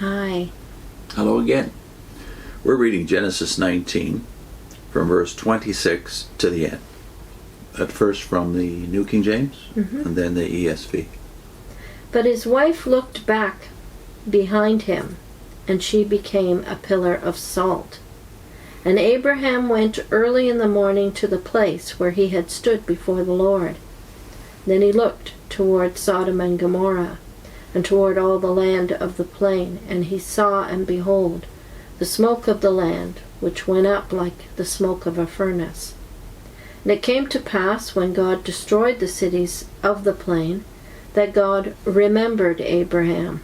Hi. Hello again. We're reading Genesis 19 from verse 26 to the end. At first from the New King James and then the ESV. But his wife looked back behind him, and she became a pillar of salt. And Abraham went early in the morning to the place where he had stood before the Lord. Then he looked toward Sodom and Gomorrah, and toward all the land of the plain, and he saw, and behold, the smoke of the land, which went up like the smoke of a furnace. And it came to pass, when God destroyed the cities of the plain, that God remembered Abraham,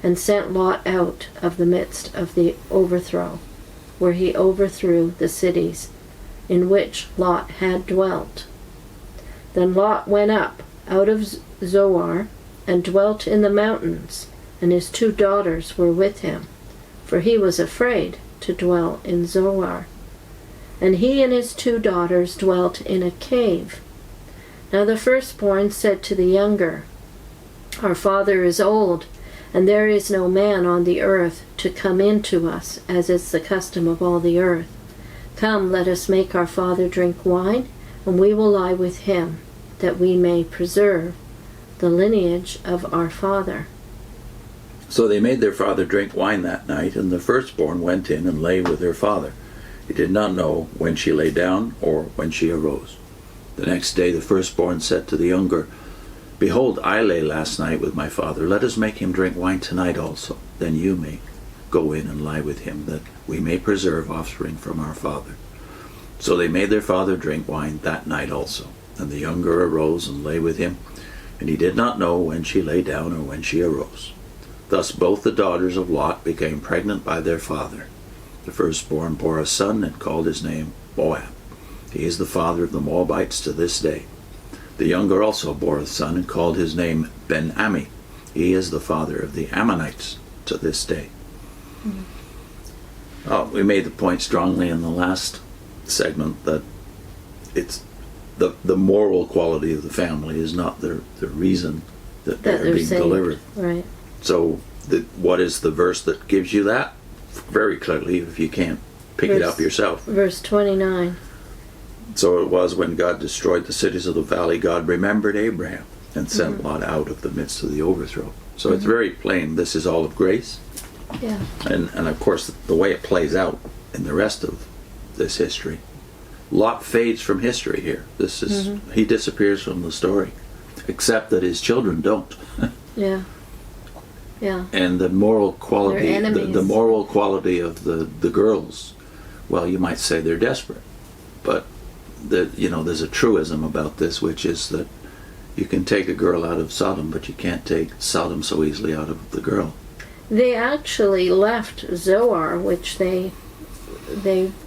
and sent Lot out of the midst of the overthrow, where he overthrew the cities in which Lot had dwelt. Then Lot went up out of Zoar, and dwelt in the mountains, and his 2 daughters were with him, for he was afraid to dwell in Zoar. And he and his 2 daughters dwelt in a cave. Now the firstborn said to the younger, Our father is old, and there is no man on the earth to come in to us, as is the custom of all the earth. Come, let us make our father drink wine, and we will lie with him, that we may preserve the lineage of our father. So they made their father drink wine that night, and the firstborn went in and lay with her father. He did not know when she lay down or when she arose. The next day the firstborn said to the younger, Behold, I lay last night with my father. Let us make him drink wine tonight also. Then you may go in and lie with him, that we may preserve offspring from our father. So they made their father drink wine that night also. And the younger arose and lay with him, and he did not know when she lay down or when she arose. Thus both the daughters of Lot became pregnant by their father. The firstborn bore a son and called his name Moab. He is the father of the Moabites to this day. The younger also bore a son and called his name Ben-Ammi. He is the father of the Ammonites to this day. We made the point strongly in the last segment that it's the moral quality of the family is not the reason that they're being saved. delivered. Right. So what is the verse that gives you that? Very clearly, if you can't pick it up yourself. Verse 29. So it was when God destroyed the cities of the valley, God remembered Abraham and sent Lot out of the midst of the overthrow. So it's very plain, this is all of grace. Yeah. And of course, the way it plays out in the rest of this history, Lot fades from history here. This is he disappears from the story, except that his children don't. Yeah. Yeah. And the moral quality, They're enemies. the moral quality of the girls, well, you might say they're desperate, but there's a truism about this, which is that you can take a girl out of Sodom, but you can't take Sodom so easily out of the girl. They actually left Zoar, which they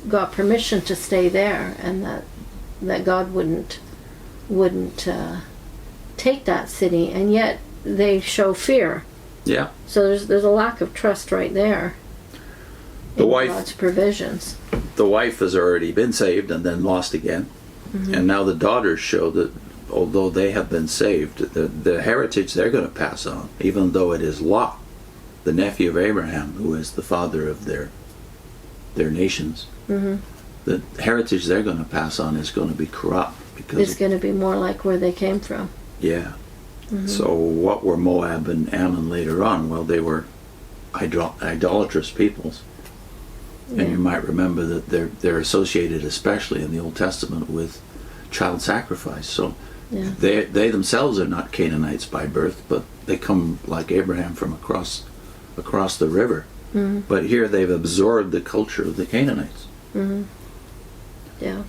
got permission to stay there, and that God wouldn't take that city, and yet they show fear. Yeah. So there's a lack of trust right there. The wife, God's provisions. The wife has already been saved and then lost again, and now the daughters show that although they have been saved, the heritage they're going to pass on, even though it is Lot, the nephew of Abraham, who is the father of their nations, the heritage they're going to pass on is going to be corrupt because It's going to be more like where they came from. Yeah. So what were Moab and Ammon later on? Well, they were idolatrous peoples. Yeah. And you might remember that they're associated, especially in the Old Testament, with child sacrifice. So they themselves are not Canaanites by birth, but they come like Abraham from across the river. But here they've absorbed the culture of the Canaanites. Yeah.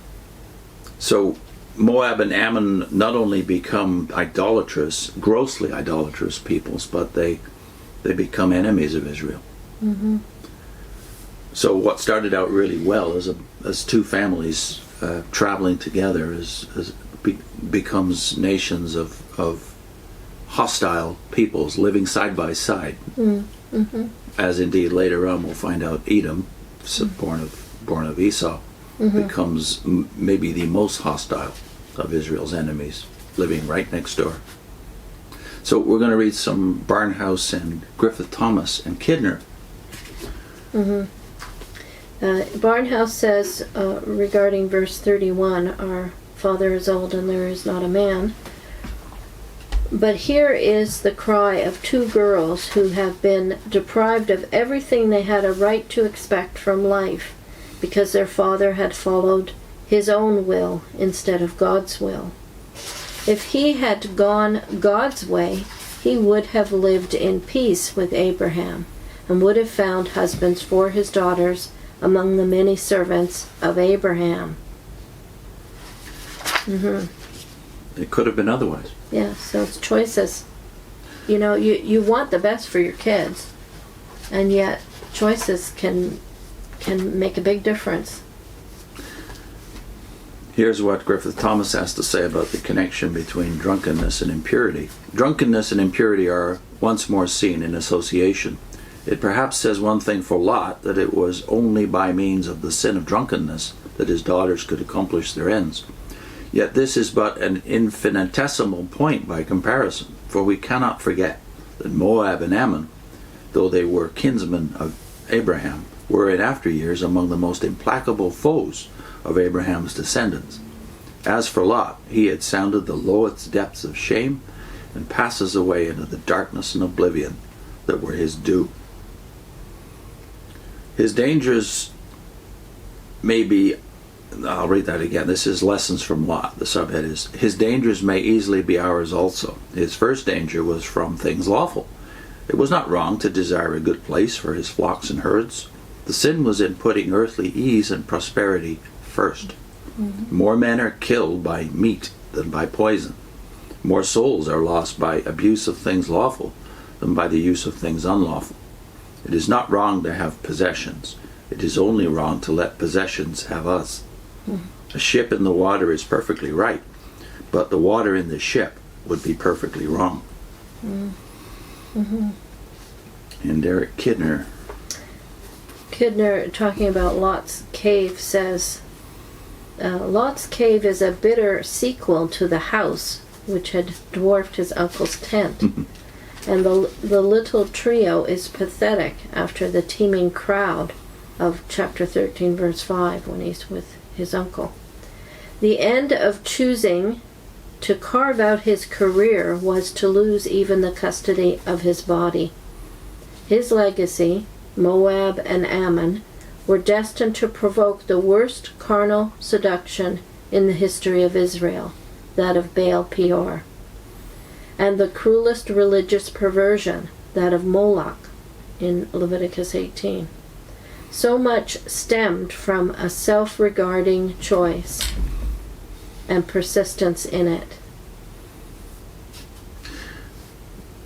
So Moab and Ammon not only become idolatrous, grossly idolatrous peoples, but they become enemies of Israel. So what started out really well as 2 families traveling together becomes nations of hostile peoples living side by side. As indeed later on we'll find out Edom, born of Esau, becomes maybe the most hostile of Israel's enemies, living right next door. So we're going to read some Barnhouse and Griffith Thomas and Kidner. Barnhouse says regarding verse 31, our father is old and there is not a man. But here is the cry of two girls who have been deprived of everything they had a right to expect from life because their father had followed his own will instead of God's will. If he had gone God's way, he would have lived in peace with Abraham and would have found husbands for his daughters among the many servants of Abraham. It could have been otherwise. Yeah, so it's choices. You know, you want the best for your kids, and yet choices can make a big difference. Here's what Griffith Thomas has to say about the connection between drunkenness and impurity. Drunkenness and impurity are once more seen in association. It perhaps says one thing for Lot, that it was only by means of the sin of drunkenness that his daughters could accomplish their ends. Yet this is but an infinitesimal point by comparison, for we cannot forget that Moab and Ammon, though they were kinsmen of Abraham, were in after years among the most implacable foes of Abraham's descendants. As for Lot, he had sounded the lowest depths of shame and passes away into the darkness and oblivion that were his due. His dangers may be, I'll read that again. This is Lessons from Lot. The subhead is, his dangers may easily be ours also. His first danger was from things lawful. It was not wrong to desire a good place for his flocks and herds. The sin was in putting earthly ease and prosperity first. More men are killed by meat than by poison. More souls are lost by abuse of things lawful than by the use of things unlawful. It is not wrong to have possessions. It is only wrong to let possessions have us. A ship in the water is perfectly right, but the water in the ship would be perfectly wrong. And Derek Kidner, talking about Lot's Cave, says, Lot's Cave is a bitter sequel to the house which had dwarfed his uncle's tent. And the little trio is pathetic after the teeming crowd of chapter 13, verse 5, when he's with his uncle. The end of choosing to carve out his career was to lose even the custody of his body. His legacy, Moab and Ammon, were destined to provoke the worst carnal seduction in the history of Israel, that of Baal Peor, and the cruelest religious perversion, that of Molech in Leviticus 18. So much stemmed from a self-regarding choice and persistence in it.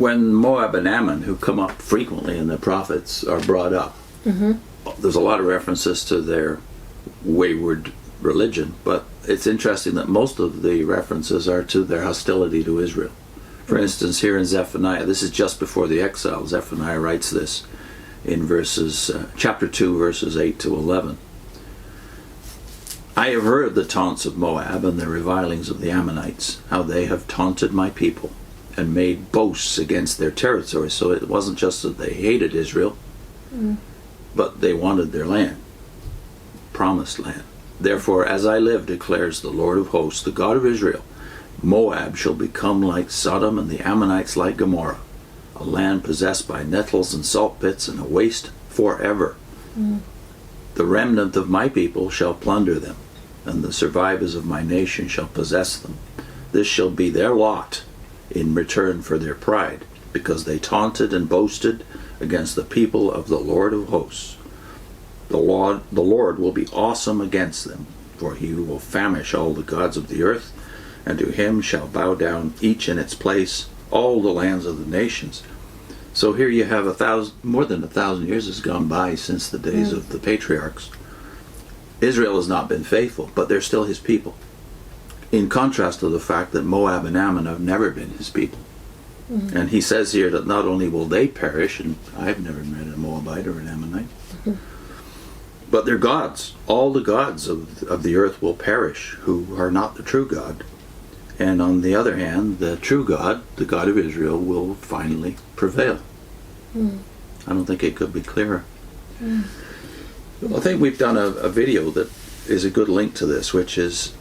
when Moab and Ammon, who come up frequently in the prophets, are brought up, there's a lot of references to their wayward religion, but it's interesting that most of the references are to their hostility to Israel. For instance, here in Zephaniah, this is just before the exile, Zephaniah writes this in chapter 2, verses 8 to 11. I have heard the taunts of Moab and the revilings of the Ammonites, how they have taunted my people and made boasts against their territory. So it wasn't just that they hated Israel, but they wanted their land, promised land. Therefore, as I live, declares the Lord of hosts, the God of Israel, Moab shall become like Sodom and the Ammonites like Gomorrah, a land possessed by nettles and salt pits and a waste forever. The remnant of my people shall plunder them, and the survivors of my nation shall possess them. This shall be their lot in return for their pride, because they taunted and boasted against the people of the Lord of hosts. The Lord will be awesome against them, for he will famish all the gods of the earth, and to him shall bow down each in its place, all the lands of the nations. So here you have more than 1,000 years has gone by since the days of the patriarchs. Israel has not been faithful, but they're still his people. In contrast to the fact that Moab and Ammon have never been his people. And he says here that not only will they perish, and I've never met a Moabite or an Ammonite, but their gods, all the gods of the earth will perish, who are not the true God. And on the other hand, the true God, the God of Israel, will finally prevail. I don't think it could be clearer. I think we've done a video that is a good link to this, which is,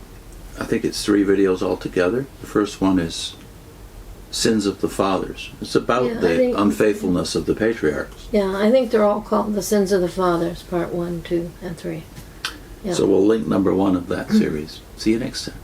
I think it's 3 videos altogether. The first one is Sins of the Fathers. It's about the unfaithfulness of the patriarchs. Yeah, I think they're all called The Sins of the Fathers, part 1, 2, and 3. Yeah. So we'll link number 1 of that series. See you next time.